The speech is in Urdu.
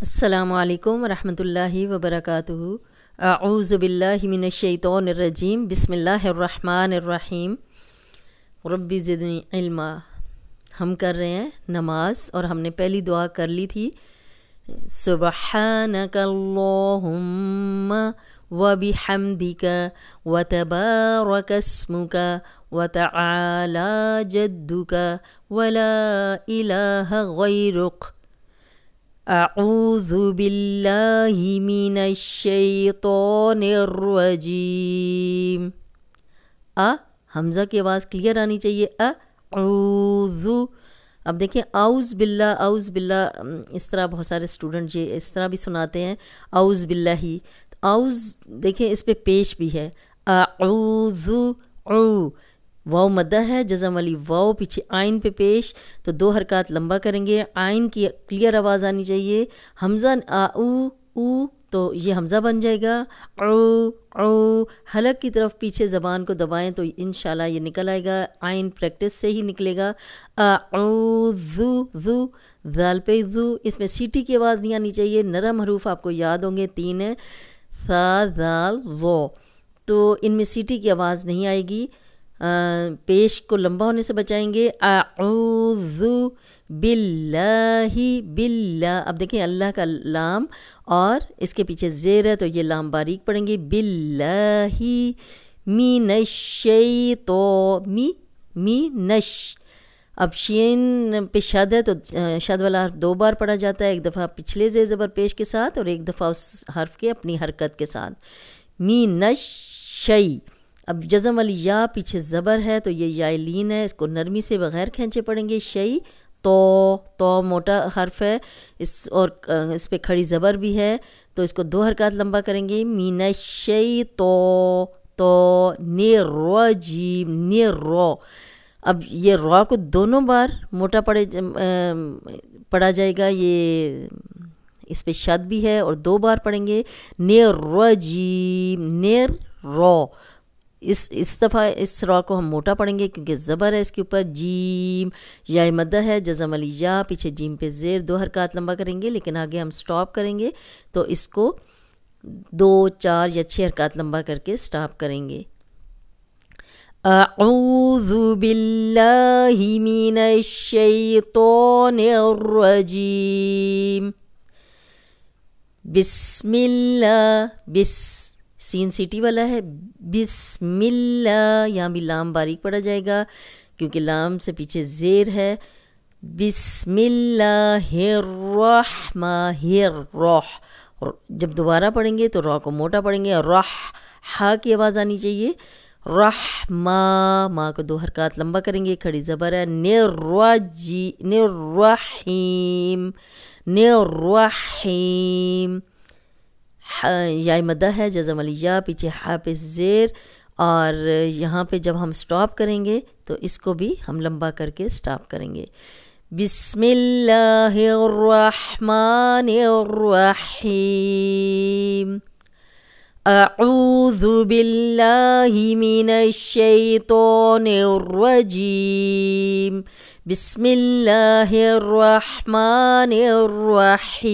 السلام علیکم ورحمۃ اللہ وبرکاتہ۔ اعوذ باللہ من الشیطان الرجیم، بسم اللہ الرحمن الرحیم۔ رب زدنی علما۔ ہم کر رہے ہیں نماز اور ہم نے پہلی دعا کر لی تھی، سبحانک اللہم وبحمدک وتبارک اسمک وتعالی جدک ولا الہ غیرک، اعوذ باللہ من الشیطان الرجیم۔ حمزہ کی آواز کلیئر آنی چاہیے، اعوذ۔ اب دیکھیں اعوذ باللہ، اعوذ باللہ، اس طرح بہت سارے اسٹوڈنٹ یہ اس طرح بھی سناتے ہیں، اعوذ باللہ ہی۔ اعوذ دیکھیں اس پہ پیش بھی ہے، اعوذ، واو مدہ ہے، جزم والی واو پیچھے آئین پہ پیش، تو 2 حرکات لمبا کریں گے، آئین کی کلیئر آواز آنی چاہیے۔ حمزہ او تو یہ حمزہ بن جائے گا، او حلق کی طرف پیچھے زبان کو دبائیں تو انشاءاللہ یہ نکل آئے گا، آئین پریکٹس سے ہی نکلے گا۔ اعوذ، ذو، ذال پہ ذو، اس میں سیٹی کی آواز نہیں آنی چاہیے۔ نرم حروف آپ کو یاد ہوں گے، 3 ہیں، ثا، ذال، ذو، تو ان میں سیٹی کی آواز نہیں آئے گی۔ پیش کو لمبا ہونے سے بچائیں گے، اعوذ باللہ، باللہ۔ اب دیکھیں اللہ کا لام اور اس کے پیچھے زیر ہے تو یہ لام باریک پڑیں گے، باللہ من الشیطان، می نش۔ اب شین پہ شد ہے تو شد والا حرف 2 بار پڑھا جاتا ہے، ایک دفعہ پچھلے زیر زبر پیش کے ساتھ اور ایک دفعہ اس حرف کے اپنی حرکت کے ساتھ، می نش شی۔ اب جزم والی یا پیچھے زبر ہے تو یہ یا لین ہے، اس کو نرمی سے بغیر کھینچے پڑیں گے، شی، تو موٹا حرف ہے اور اس پہ کھڑی زبر بھی ہے تو اس کو 2 حرکات لمبا کریں گے، من الشیطان الرجیم، نرو۔ اب یہ را کو دونوں بار موٹا پڑھا جائے گا، یہ اس پہ شد بھی ہے اور 2 بار پڑھیں گے، نرجیم، نرو۔ اس دفعہ اس را کو ہم موٹا پڑھیں گے کیونکہ زبر ہے اس کے اوپر، جیم، یا مدہ ہے، جزم علی یا، پیچھے جیم پہ زیر، 2 حرکات لمبا کریں گے، لیکن آگے ہم سٹاپ کریں گے تو اس کو 2، 4 یا 6 حرکات لمبا کر کے سٹاپ کریں گے۔ اعوذ باللہ من الشیطان الرجیم، بسم اللہ، سین سیٹی والا ہے، بسم اللہ، یہاں بھی لام باریک پڑھا جائے گا کیونکہ لام سے پیچھے زیر ہے، بسم اللہ الرحمن، جب دوبارہ پڑھیں گے تو را کو موٹا پڑھیں گے، ہا کی آواز آنی چاہیے، ماں کو 2 حرکات لمبا کریں گے، کھڑی زبر ہے، نررحیم، یا مدہ ہے، جزم علی یا، پیچھے ہا پہ زیر، اور یہاں پہ جب ہم سٹاپ کریں گے تو اس کو بھی ہم لمبا کر کے سٹاپ کریں گے، بسم اللہ الرحمن الرحیم، اعوذ باللہ من الشیطان الرجیم، بسم اللہ الرحمن الرحیم۔